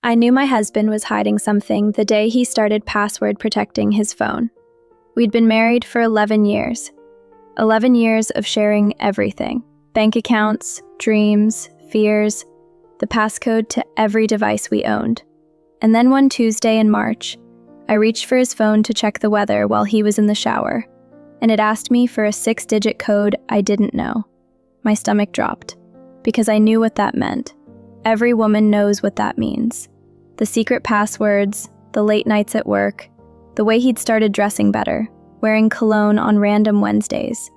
I knew my husband was hiding something the day he started password protecting his phone. We'd been married for 11 years. 11 years of sharing everything. Bank accounts, dreams, fears, the passcode to every device we owned. And then one Tuesday in March, I reached for his phone to check the weather while he was in the shower, and it asked me for a 6-digit code I didn't know. My stomach dropped, because I knew what that meant. Every woman knows what that means. The secret passwords, the late nights at work, the way he'd started dressing better, wearing cologne on random Wednesdays.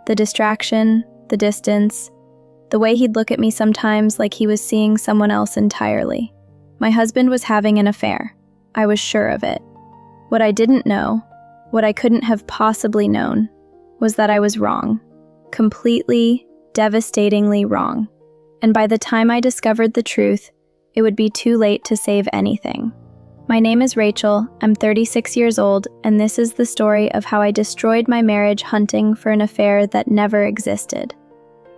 The distraction, the distance, the way he'd look at me sometimes like he was seeing someone else entirely. My husband was having an affair. I was sure of it. What I didn't know, what I couldn't have possibly known, was that I was wrong. Completely, devastatingly wrong. And by the time I discovered the truth, it would be too late to save anything. My name is Rachel, I'm 36 years old, and this is the story of how I destroyed my marriage hunting for an affair that never existed.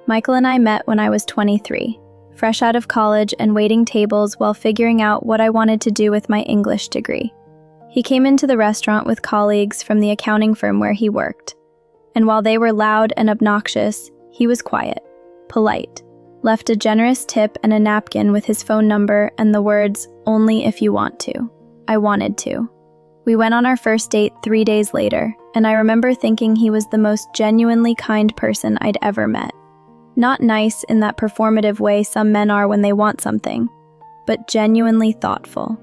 Michael and I met when I was 23, fresh out of college and waiting tables while figuring out what I wanted to do with my English degree. He came into the restaurant with colleagues from the accounting firm where he worked, and while they were loud and obnoxious, he was quiet, polite, left a generous tip and a napkin with his phone number and the words, "Only if you want to." I wanted to. We went on our first date 3 days later, and I remember thinking he was the most genuinely kind person I'd ever met. Not nice in that performative way some men are when they want something, but genuinely thoughtful.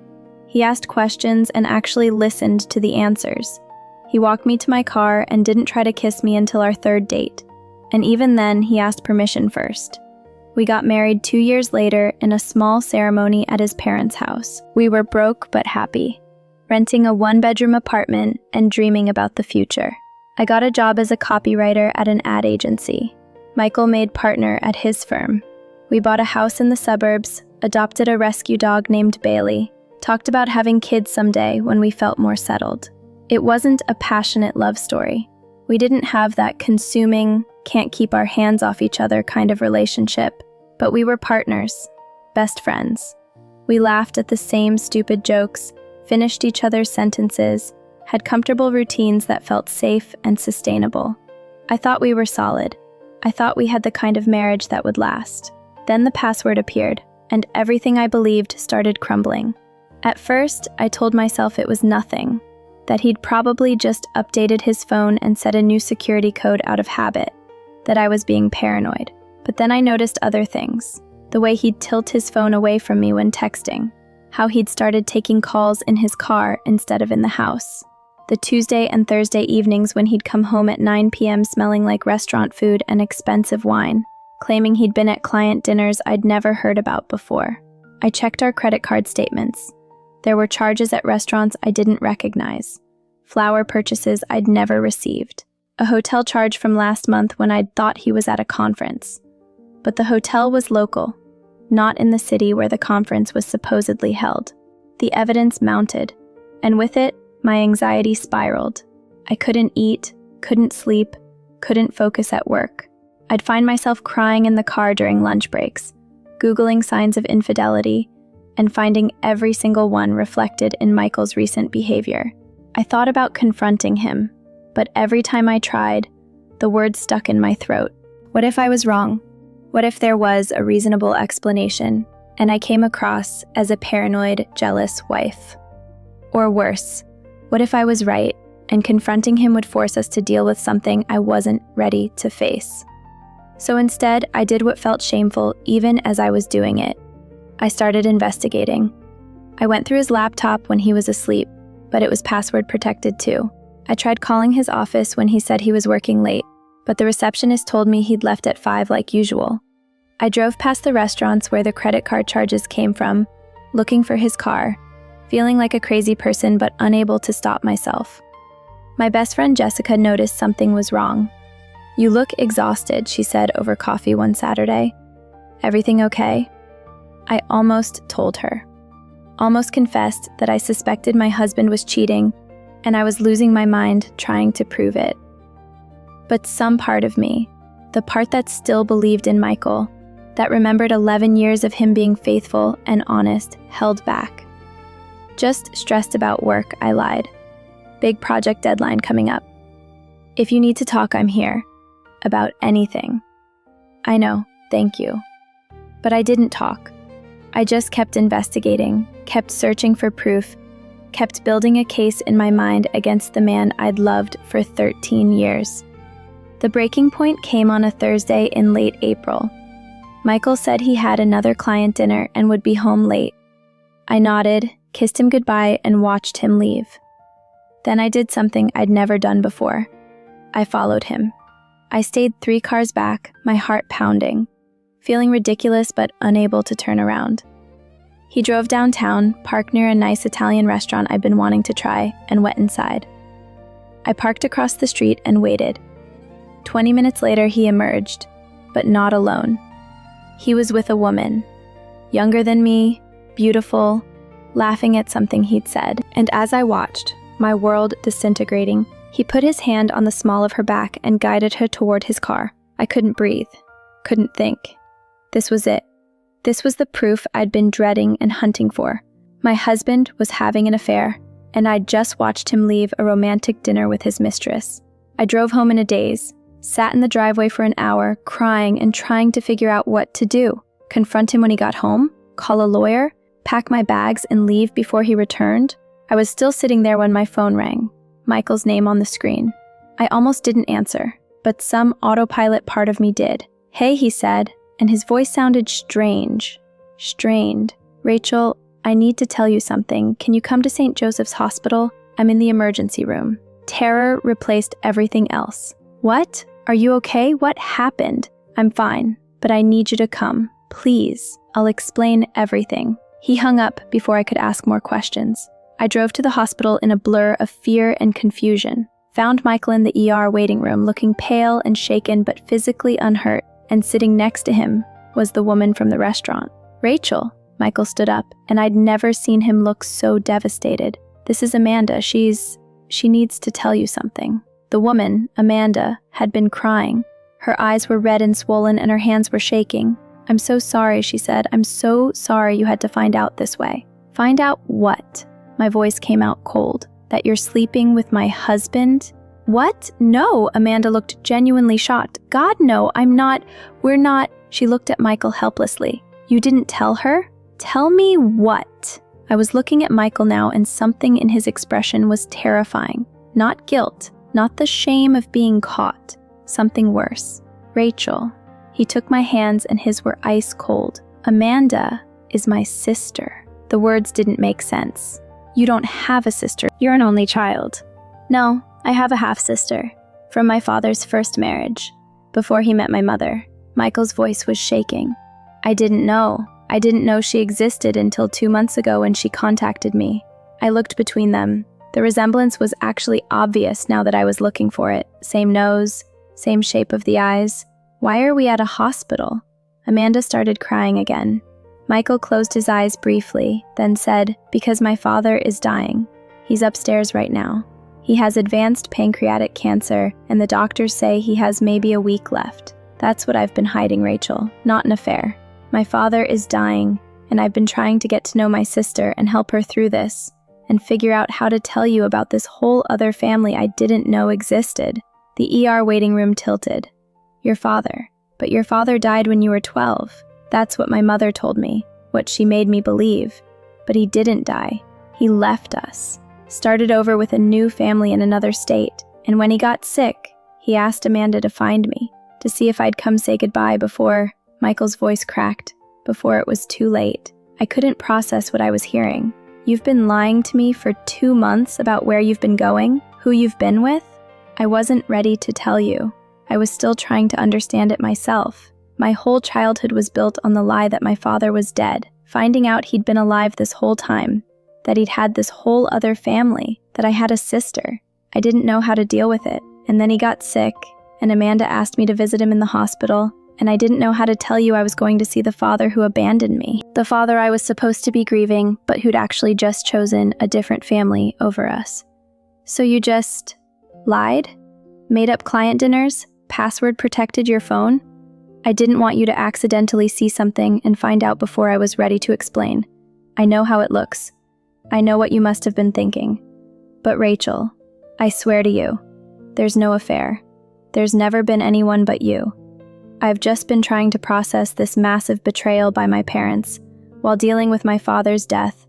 He asked questions and actually listened to the answers. He walked me to my car and didn't try to kiss me until our third date, and even then he asked permission first. We got married 2 years later in a small ceremony at his parents' house. We were broke but happy, renting a 1-bedroom apartment and dreaming about the future. I got a job as a copywriter at an ad agency. Michael made partner at his firm. We bought a house in the suburbs, adopted a rescue dog named Bailey, talked about having kids someday when we felt more settled. It wasn't a passionate love story. We didn't have that consuming, can't keep our hands off each other kind of relationship, but we were partners, best friends. We laughed at the same stupid jokes, finished each other's sentences, had comfortable routines that felt safe and sustainable. I thought we were solid. I thought we had the kind of marriage that would last. Then the password appeared, and everything I believed started crumbling. At first, I told myself it was nothing, that he'd probably just updated his phone and set a new security code out of habit, that I was being paranoid. But then I noticed other things. The way he'd tilt his phone away from me when texting, how he'd started taking calls in his car instead of in the house. The Tuesday and Thursday evenings when he'd come home at 9 p.m. smelling like restaurant food and expensive wine, claiming he'd been at client dinners I'd never heard about before. I checked our credit card statements. There were charges at restaurants I didn't recognize, flower purchases I'd never received, a hotel charge from last month when I'd thought he was at a conference. But the hotel was local, not in the city where the conference was supposedly held. The evidence mounted, and with it, my anxiety spiraled. I couldn't eat, couldn't sleep, couldn't focus at work. I'd find myself crying in the car during lunch breaks, Googling signs of infidelity, and finding every single one reflected in Michael's recent behavior. I thought about confronting him, but every time I tried, the words stuck in my throat. What if I was wrong? What if there was a reasonable explanation, and I came across as a paranoid, jealous wife? Or worse, what if I was right, and confronting him would force us to deal with something I wasn't ready to face? So instead, I did what felt shameful even as I was doing it. I started investigating. I went through his laptop when he was asleep, but it was password protected too. I tried calling his office when he said he was working late, but the receptionist told me he'd left at 5 like usual. I drove past the restaurants where the credit card charges came from, looking for his car, feeling like a crazy person but unable to stop myself. My best friend Jessica noticed something was wrong. "You look exhausted," she said over coffee one Saturday. "Everything okay?" I almost told her. Almost confessed that I suspected my husband was cheating, and I was losing my mind trying to prove it. But some part of me, the part that still believed in Michael, that remembered 11 years of him being faithful and honest, held back. Just stressed about work, I lied. Big project deadline coming up. If you need to talk, I'm here. About anything. I know, thank you. But I didn't talk. I just kept investigating, kept searching for proof, kept building a case in my mind against the man I'd loved for 13 years. The breaking point came on a Thursday in late April. Michael said he had another client dinner and would be home late. I nodded, kissed him goodbye, and watched him leave. Then I did something I'd never done before. I followed him. I stayed 3 cars back, my heart pounding, feeling ridiculous but unable to turn around. He drove downtown, parked near a nice Italian restaurant I'd been wanting to try, and went inside. I parked across the street and waited. 20 minutes later, he emerged, but not alone. He was with a woman, younger than me, beautiful, laughing at something he'd said. And as I watched, my world disintegrating, he put his hand on the small of her back and guided her toward his car. I couldn't breathe, couldn't think. This was it. This was the proof I'd been dreading and hunting for. My husband was having an affair, and I'd just watched him leave a romantic dinner with his mistress. I drove home in a daze, sat in the driveway for an hour, crying and trying to figure out what to do. Confront him when he got home? Call a lawyer? Pack my bags and leave before he returned? I was still sitting there when my phone rang. Michael's name on the screen. I almost didn't answer, but some autopilot part of me did. "Hey," he said, and his voice sounded strange, strained. "Rachel, I need to tell you something. Can you come to St. Joseph's Hospital? I'm in the emergency room." Terror replaced everything else. "What? Are you okay? What happened?" "I'm fine, but I need you to come. Please. I'll explain everything." He hung up before I could ask more questions. I drove to the hospital in a blur of fear and confusion. Found Michael in the ER waiting room, looking pale and shaken but physically unhurt, and sitting next to him was the woman from the restaurant. "Rachel," Michael stood up, and I'd never seen him look so devastated. "This is Amanda. She needs to tell you something." The woman, Amanda, had been crying. Her eyes were red and swollen and her hands were shaking. "I'm so sorry," she said. "I'm so sorry you had to find out this way." "Find out what?" My voice came out cold. "That you're sleeping with my husband?" "What? No," Amanda looked genuinely shocked. "God, no, we're not." She looked at Michael helplessly. "You didn't tell her?" "Tell me what?" I was looking at Michael now, and something in his expression was terrifying. Not guilt, not the shame of being caught. Something worse. "Rachel." He took my hands and his were ice cold. "Amanda is my sister." The words didn't make sense. "You don't have a sister. You're an only child." "No, I have a half-sister. From my father's first marriage, before he met my mother." Michael's voice was shaking. I didn't know she existed until 2 months ago when she contacted me. I looked between them. The resemblance was actually obvious now that I was looking for it. Same nose, same shape of the eyes. "Why are we at a hospital?" Amanda started crying again. Michael closed his eyes briefly, then said, "Because my father is dying. He's upstairs right now. He has advanced pancreatic cancer, and the doctors say he has maybe a week left. That's what I've been hiding, Rachel, not an affair. My father is dying, and I've been trying to get to know my sister and help her through this, and figure out how to tell you about this whole other family I didn't know existed." The ER waiting room tilted. "Your father. But your father died when you were 12. That's what my mother told me, what she made me believe. But he didn't die. He left us. Started over with a new family in another state. And when he got sick, he asked Amanda to find me, to see if I'd come say goodbye before," Michael's voice cracked, "before it was too late." I couldn't process what I was hearing. "You've been lying to me for 2 months about where you've been going, who you've been with?" I wasn't ready to tell you. I was still trying to understand it myself. My whole childhood was built on the lie that my father was dead. Finding out he'd been alive this whole time, that he'd had this whole other family, that I had a sister. I didn't know how to deal with it. And then he got sick, and Amanda asked me to visit him in the hospital, and I didn't know how to tell you I was going to see the father who abandoned me. The father I was supposed to be grieving, but who'd actually just chosen a different family over us. "So you just lied? Made up client dinners? Password protected your phone?" I didn't want you to accidentally see something and find out before I was ready to explain. I know how it looks. I know what you must have been thinking. But Rachel, I swear to you, there's no affair. There's never been anyone but you. I've just been trying to process this massive betrayal by my parents while dealing with my father's death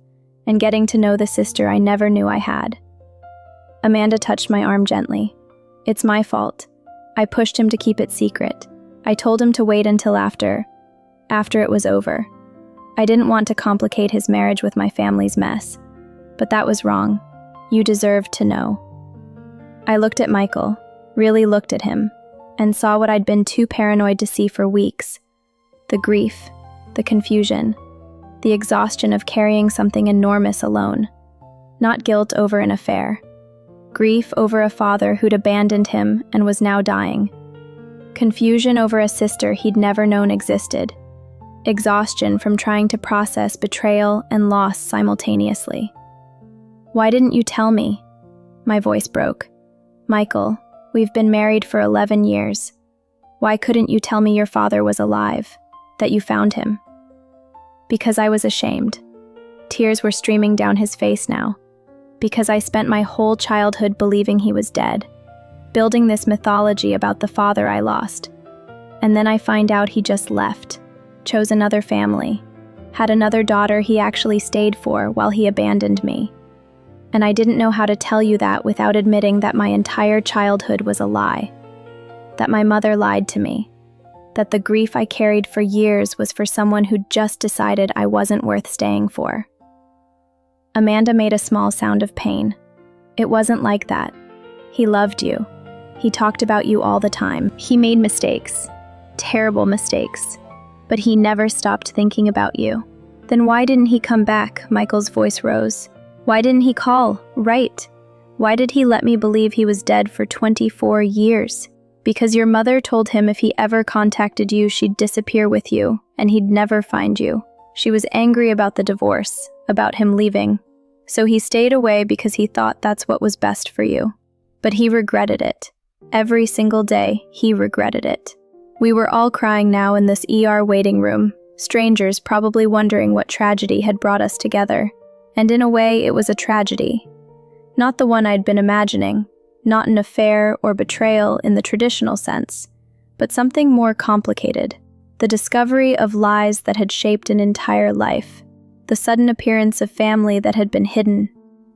and getting to know the sister I never knew I had. Amanda touched my arm gently. It's my fault. I pushed him to keep it secret. I told him to wait until after it was over. I didn't want to complicate his marriage with my family's mess. But that was wrong. You deserved to know. I looked at Michael, really looked at him, and saw what I'd been too paranoid to see for weeks. The grief, the confusion, the exhaustion of carrying something enormous alone. Not guilt over an affair. Grief over a father who'd abandoned him and was now dying. Confusion over a sister he'd never known existed. Exhaustion from trying to process betrayal and loss simultaneously. Why didn't you tell me? My voice broke. Michael, we've been married for 11 years. Why couldn't you tell me your father was alive, that you found him? Because I was ashamed. Tears were streaming down his face now. Because I spent my whole childhood believing he was dead, building this mythology about the father I lost. And then I find out he just left, chose another family, had another daughter he actually stayed for while he abandoned me. And I didn't know how to tell you that without admitting that my entire childhood was a lie. That my mother lied to me. That the grief I carried for years was for someone who'd just decided I wasn't worth staying for. Amanda made a small sound of pain. It wasn't like that. He loved you. He talked about you all the time. He made mistakes. Terrible mistakes. But he never stopped thinking about you. Then why didn't he come back? Michael's voice rose. Why didn't he call? Write? Why did he let me believe he was dead for 24 years? Because your mother told him if he ever contacted you, she'd disappear with you, and he'd never find you. She was angry about the divorce, about him leaving. So he stayed away because he thought that's what was best for you. But he regretted it. Every single day, he regretted it. We were all crying now in this ER waiting room, strangers probably wondering what tragedy had brought us together. And in a way, it was a tragedy. Not the one I'd been imagining, not an affair or betrayal in the traditional sense, but something more complicated. The discovery of lies that had shaped an entire life. The sudden appearance of family that had been hidden.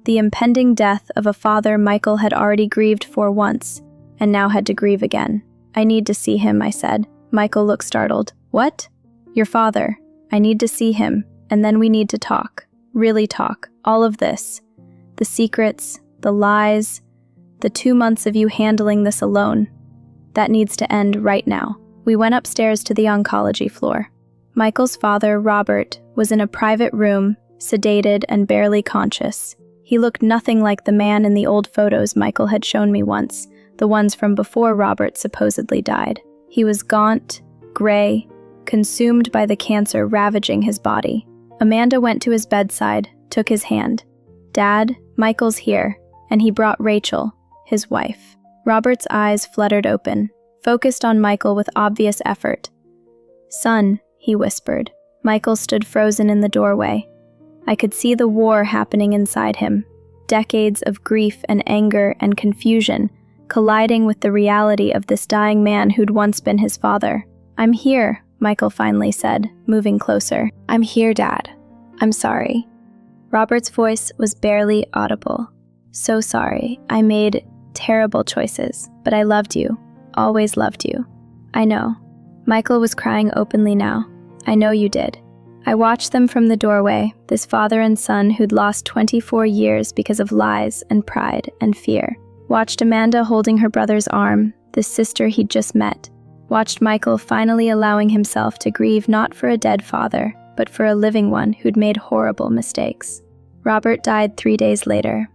The impending death of a father Michael had already grieved for once, and now had to grieve again. I need to see him, I said. Michael looked startled. What? Your father. I need to see him, and then we need to talk. Really talk. All of this. The secrets, the lies, the 2 months of you handling this alone. That needs to end right now. We went upstairs to the oncology floor. Michael's father, Robert, was in a private room, sedated and barely conscious. He looked nothing like the man in the old photos Michael had shown me once, the ones from before Robert supposedly died. He was gaunt, gray, consumed by the cancer ravaging his body. Amanda went to his bedside, took his hand. Dad, Michael's here, and he brought Rachel, his wife. Robert's eyes fluttered open, focused on Michael with obvious effort. Son, he whispered. Michael stood frozen in the doorway. I could see the war happening inside him, decades of grief and anger and confusion colliding with the reality of this dying man who'd once been his father. I'm here, Michael finally said, moving closer. I'm here, Dad. I'm sorry. Robert's voice was barely audible. So sorry. I made terrible choices, but I loved you. Always loved you. I know. Michael was crying openly now. I know you did. I watched them from the doorway, this father and son who'd lost 24 years because of lies and pride and fear. Watched Amanda holding her brother's arm, this sister he'd just met. Watched Michael finally allowing himself to grieve not for a dead father, but for a living one who'd made horrible mistakes. Robert died 3 days later.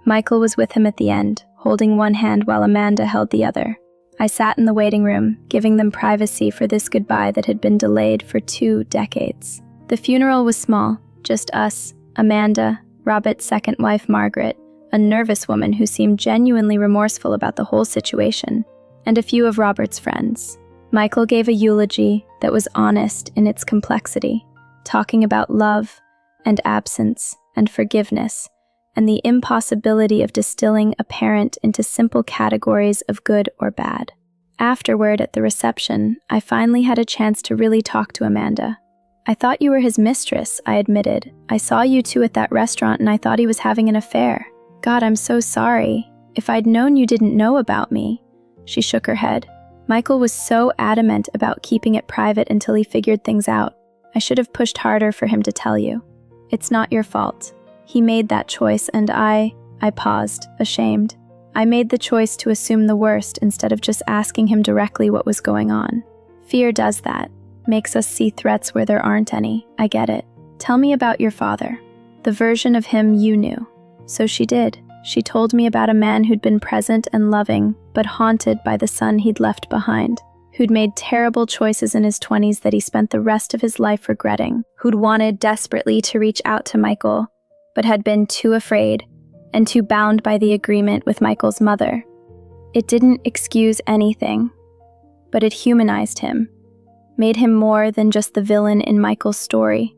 Michael was with him at the end, holding one hand while Amanda held the other. I sat in the waiting room, giving them privacy for this goodbye that had been delayed for 2 decades. The funeral was small, just us, Amanda, Robert's second wife Margaret, a nervous woman who seemed genuinely remorseful about the whole situation, and a few of Robert's friends. Michael gave a eulogy that was honest in its complexity, talking about love and absence and forgiveness and the impossibility of distilling a parent into simple categories of good or bad. Afterward, at the reception, I finally had a chance to really talk to Amanda. "I thought you were his mistress," I admitted. "I saw you two at that restaurant and I thought he was having an affair. God, I'm so sorry. If I'd known you didn't know about me." She shook her head. Michael was so adamant about keeping it private until he figured things out. I should have pushed harder for him to tell you. It's not your fault. He made that choice and I paused, ashamed. I made the choice to assume the worst instead of just asking him directly what was going on. Fear does that, makes us see threats where there aren't any. I get it. "Tell me about your father, the version of him you knew." So she did. She told me about a man who'd been present and loving, but haunted by the son he'd left behind, who'd made terrible choices in his 20s that he spent the rest of his life regretting, who'd wanted desperately to reach out to Michael, but had been too afraid and too bound by the agreement with Michael's mother. It didn't excuse anything, but it humanized him, made him more than just the villain in Michael's story.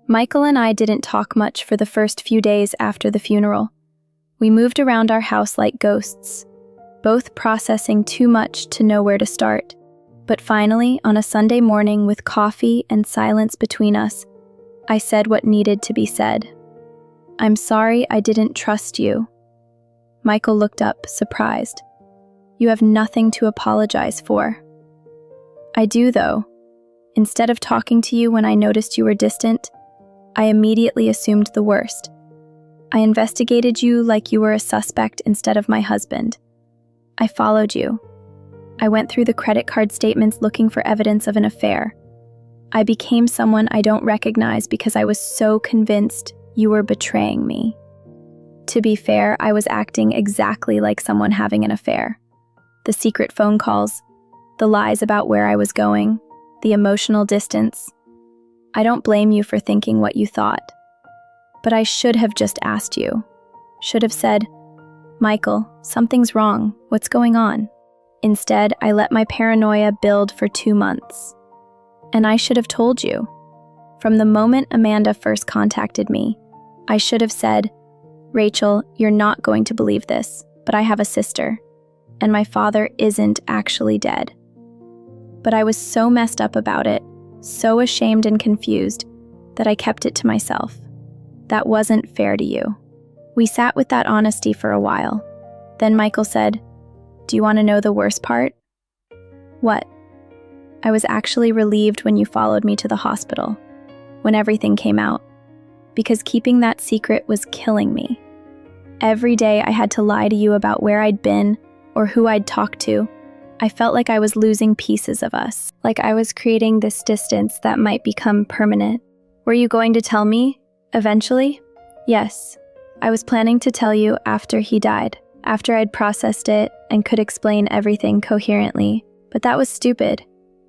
Michael and I didn't talk much for the first few days after the funeral. We moved around our house like ghosts, both processing too much to know where to start. But finally, on a Sunday morning with coffee and silence between us, I said what needed to be said. "I'm sorry I didn't trust you." Michael looked up, surprised. "You have nothing to apologize for." "I do, though. Instead of talking to you when I noticed you were distant, I immediately assumed the worst. I investigated you like you were a suspect instead of my husband. I followed you. I went through the credit card statements looking for evidence of an affair. I became someone I don't recognize because I was so convinced you were betraying me. To be fair, I was acting exactly like someone having an affair. The secret phone calls, the lies about where I was going, the emotional distance. I don't blame you for thinking what you thought. But I should have just asked you. Should have said, "Michael, something's wrong. What's going on?" Instead, I let my paranoia build for 2 months. And I should have told you. From the moment Amanda first contacted me, I should have said, "Rachel, you're not going to believe this, but I have a sister, and my father isn't actually dead." But I was so messed up about it, so ashamed and confused, that I kept it to myself. That wasn't fair to you. We sat with that honesty for a while. Then Michael said, "Do you want to know the worst part?" "What?" "I was actually relieved when you followed me to the hospital, when everything came out, because keeping that secret was killing me. Every day I had to lie to you about where I'd been or who I'd talked to. I felt like I was losing pieces of us, like I was creating this distance that might become permanent." "Were you going to tell me? Eventually?" "Yes. I was planning to tell you after he died, after I'd processed it and could explain everything coherently. But that was stupid.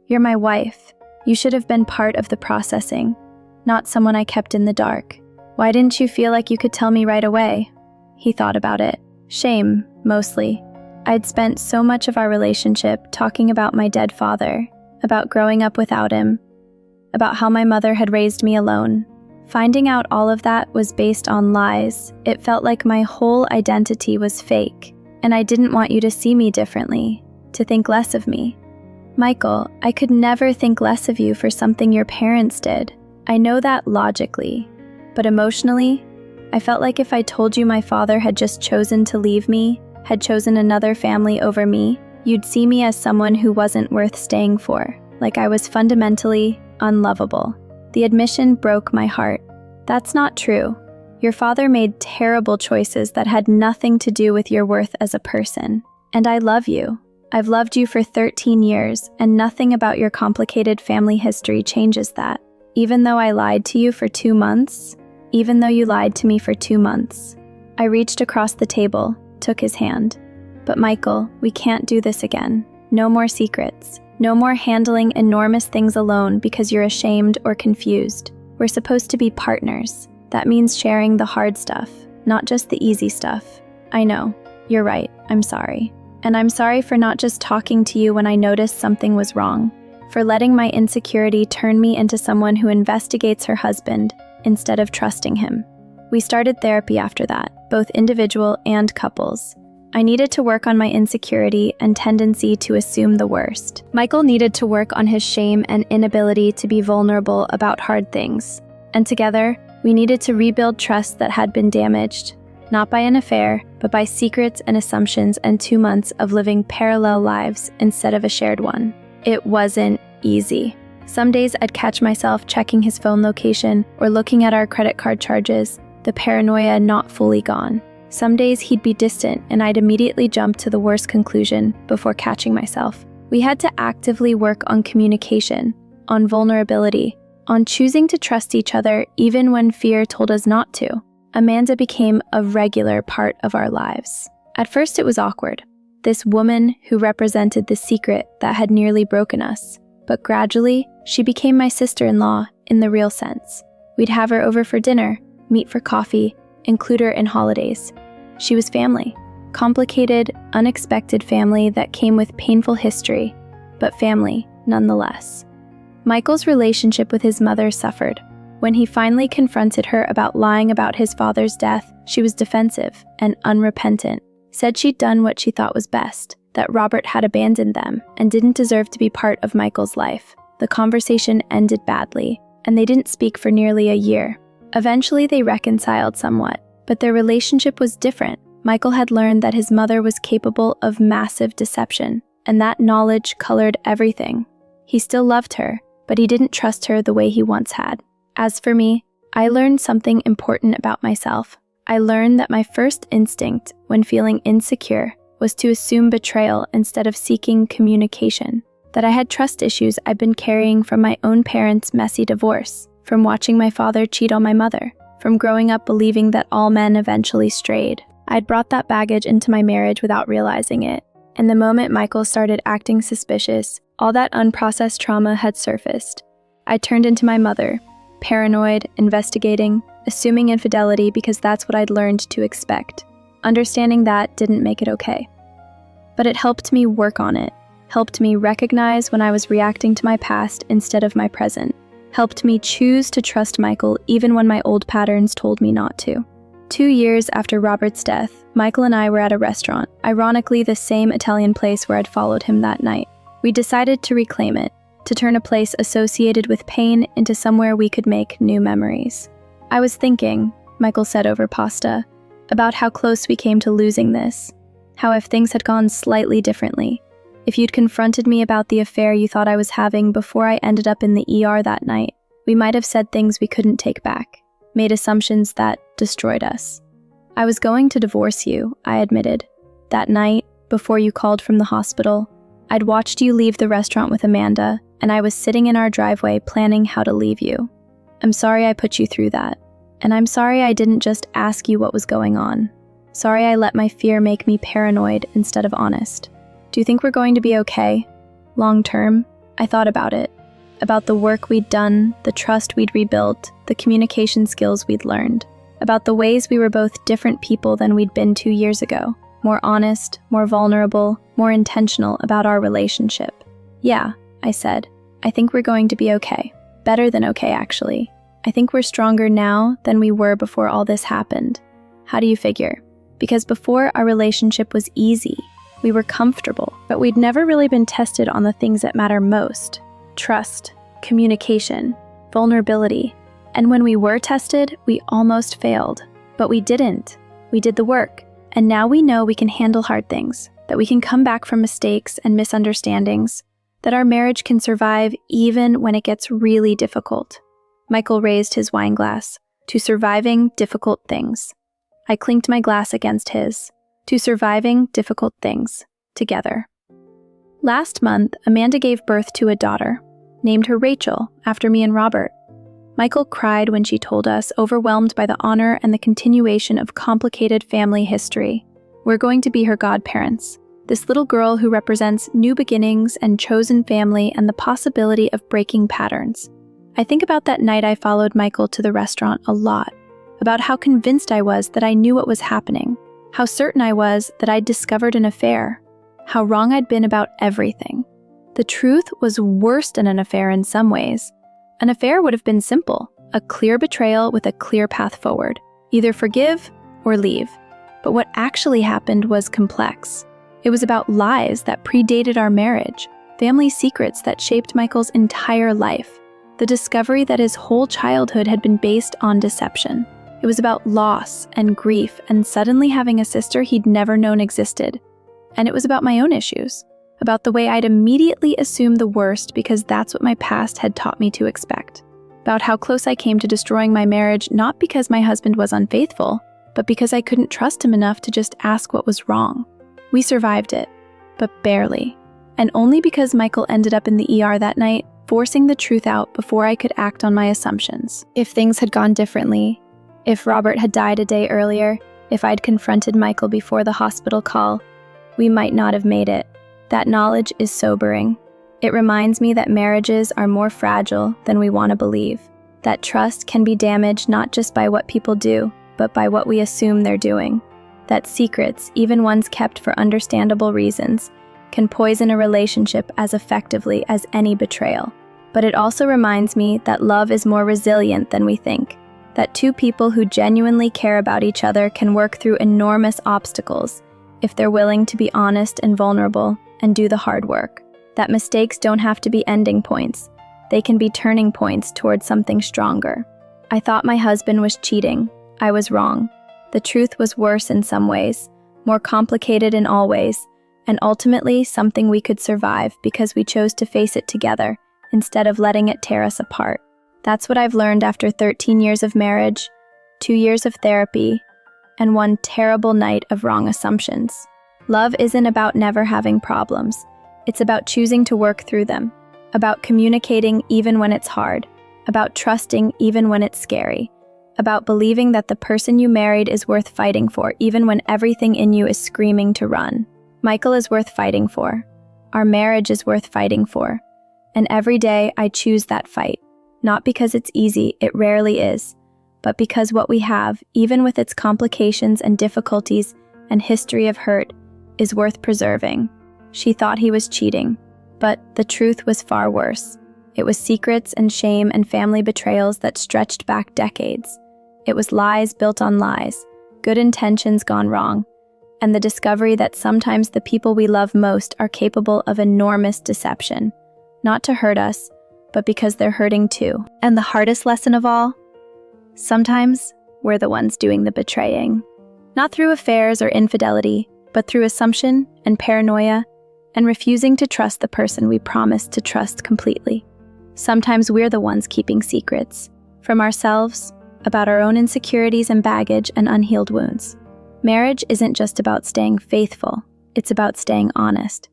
You're my wife. You should have been part of the processing, not someone I kept in the dark. Why didn't you feel like you could tell me right away?" He thought about it. Shame, mostly. I'd spent so much of our relationship talking about my dead father, about growing up without him, about how my mother had raised me alone. Finding out all of that was based on lies. It felt like my whole identity was fake, and I didn't want you to see me differently, to think less of me. Michael, I could never think less of you for something your parents did. I know that logically, but emotionally, I felt like if I told you my father had just chosen to leave me, had chosen another family over me, you'd see me as someone who wasn't worth staying for, like I was fundamentally unlovable. The admission broke my heart. That's not true. Your father made terrible choices that had nothing to do with your worth as a person. And I love you. I've loved you for 13 years, and nothing about your complicated family history changes that. Even though I lied to you for 2 months, even though you lied to me for 2 months. I reached across the table, took his hand. But Michael, we can't do this again. No more secrets. No more handling enormous things alone because you're ashamed or confused. We're supposed to be partners. That means sharing the hard stuff, not just the easy stuff. I know. You're right. I'm sorry. And I'm sorry for not just talking to you when I noticed something was wrong, for letting my insecurity turn me into someone who investigates her husband instead of trusting him. We started therapy after that, both individual and couples. I needed to work on my insecurity and tendency to assume the worst. Michael needed to work on his shame and inability to be vulnerable about hard things. And together, we needed to rebuild trust that had been damaged, not by an affair, but by secrets and assumptions and 2 months of living parallel lives instead of a shared one. It wasn't easy. Some days I'd catch myself checking his phone location or looking at our credit card charges, the paranoia not fully gone. Some days he'd be distant and I'd immediately jump to the worst conclusion before catching myself. We had to actively work on communication, on vulnerability, on choosing to trust each other even when fear told us not to. Amanda became a regular part of our lives. At first it was awkward. This woman who represented the secret that had nearly broken us. But gradually, she became my sister-in-law in the real sense. We'd have her over for dinner, meet for coffee, include her in holidays. She was family. Complicated, unexpected family that came with painful history, but family nonetheless. Michael's relationship with his mother suffered. When he finally confronted her about lying about his father's death, she was defensive and unrepentant, said she'd done what she thought was best, that Robert had abandoned them and didn't deserve to be part of Michael's life. The conversation ended badly, and they didn't speak for nearly a year. Eventually they reconciled somewhat, but their relationship was different. Michael had learned that his mother was capable of massive deception, and that knowledge colored everything. He still loved her, but he didn't trust her the way he once had. As for me, I learned something important about myself. I learned that my first instinct when feeling insecure was to assume betrayal instead of seeking communication, that I had trust issues I'd been carrying from my own parents' messy divorce, from watching my father cheat on my mother, from growing up believing that all men eventually strayed. I'd brought that baggage into my marriage without realizing it, and the moment Michael started acting suspicious, all that unprocessed trauma had surfaced. I turned into my mother, paranoid, investigating, assuming infidelity because that's what I'd learned to expect. Understanding that didn't make it okay. But it helped me work on it, helped me recognize when I was reacting to my past instead of my present, helped me choose to trust Michael even when my old patterns told me not to. 2 years after Robert's death, Michael and I were at a restaurant, ironically the same Italian place where I'd followed him that night. We decided to reclaim it, to turn a place associated with pain into somewhere we could make new memories. I was thinking, Michael said over pasta, about how close we came to losing this, how if things had gone slightly differently, if you'd confronted me about the affair you thought I was having before I ended up in the ER that night, we might have said things we couldn't take back, made assumptions that destroyed us. I was going to divorce you, I admitted. That night, before you called from the hospital, I'd watched you leave the restaurant with Amanda, and I was sitting in our driveway planning how to leave you. I'm sorry I put you through that. And I'm sorry I didn't just ask you what was going on. Sorry I let my fear make me paranoid instead of honest. Do you think we're going to be okay? Long term, I thought about it. About the work we'd done, the trust we'd rebuilt, the communication skills we'd learned. About the ways we were both different people than we'd been 2 years ago. More honest, more vulnerable, more intentional about our relationship. Yeah, I said. I think we're going to be okay. Better than okay, actually. I think we're stronger now than we were before all this happened. How do you figure? Because before, our relationship was easy. We were comfortable, but we'd never really been tested on the things that matter most. Trust, communication, vulnerability. And when we were tested, we almost failed. But we didn't. We did the work. And now we know we can handle hard things, that we can come back from mistakes and misunderstandings, that our marriage can survive even when it gets really difficult. Michael raised his wine glass. To surviving difficult things. I clinked my glass against his. To surviving difficult things. Together. Last month, Amanda gave birth to a daughter. Named her Rachel, after me and Robert. Michael cried when she told us, overwhelmed by the honor and the continuation of complicated family history. We're going to be her godparents. This little girl who represents new beginnings and chosen family and the possibility of breaking patterns. I think about that night I followed Michael to the restaurant a lot, about how convinced I was that I knew what was happening, how certain I was that I'd discovered an affair, how wrong I'd been about everything. The truth was worse than an affair in some ways. An affair would have been simple, a clear betrayal with a clear path forward. Either forgive or leave. But what actually happened was complex. It was about lies that predated our marriage, family secrets that shaped Michael's entire life, the discovery that his whole childhood had been based on deception. It was about loss and grief and suddenly having a sister he'd never known existed. And it was about my own issues, about the way I'd immediately assume the worst because that's what my past had taught me to expect. About how close I came to destroying my marriage, not because my husband was unfaithful, but because I couldn't trust him enough to just ask what was wrong. We survived it, but barely. And only because Michael ended up in the ER that night, forcing the truth out before I could act on my assumptions. If things had gone differently, if Robert had died a day earlier, if I'd confronted Michael before the hospital call, we might not have made it. That knowledge is sobering. It reminds me that marriages are more fragile than we want to believe, that trust can be damaged not just by what people do, but by what we assume they're doing, that secrets, even ones kept for understandable reasons, can poison a relationship as effectively as any betrayal. But it also reminds me that love is more resilient than we think, that two people who genuinely care about each other can work through enormous obstacles if they're willing to be honest and vulnerable and do the hard work. That mistakes don't have to be ending points. They can be turning points towards something stronger. I thought my husband was cheating. I was wrong. The truth was worse in some ways, more complicated in all ways, and ultimately something we could survive because we chose to face it together instead of letting it tear us apart. That's what I've learned after 13 years of marriage, 2 years of therapy, and one terrible night of wrong assumptions. Love isn't about never having problems. It's about choosing to work through them, about communicating even when it's hard, about trusting even when it's scary, about believing that the person you married is worth fighting for even when everything in you is screaming to run. Michael is worth fighting for. Our marriage is worth fighting for. And every day I choose that fight, not because it's easy, it rarely is, but because what we have, even with its complications and difficulties and history of hurt, is worth preserving. She thought he was cheating, but the truth was far worse. It was secrets and shame and family betrayals that stretched back decades. It was lies built on lies, good intentions gone wrong, and the discovery that sometimes the people we love most are capable of enormous deception, not to hurt us, but because they're hurting too. And the hardest lesson of all? Sometimes we're the ones doing the betraying. Not through affairs or infidelity, but through assumption and paranoia and refusing to trust the person we promised to trust completely. Sometimes we're the ones keeping secrets from ourselves, about our own insecurities and baggage and unhealed wounds. Marriage isn't just about staying faithful, it's about staying honest,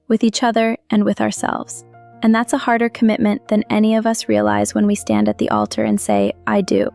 with each other and with ourselves. And that's a harder commitment than any of us realize when we stand at the altar and say, I do.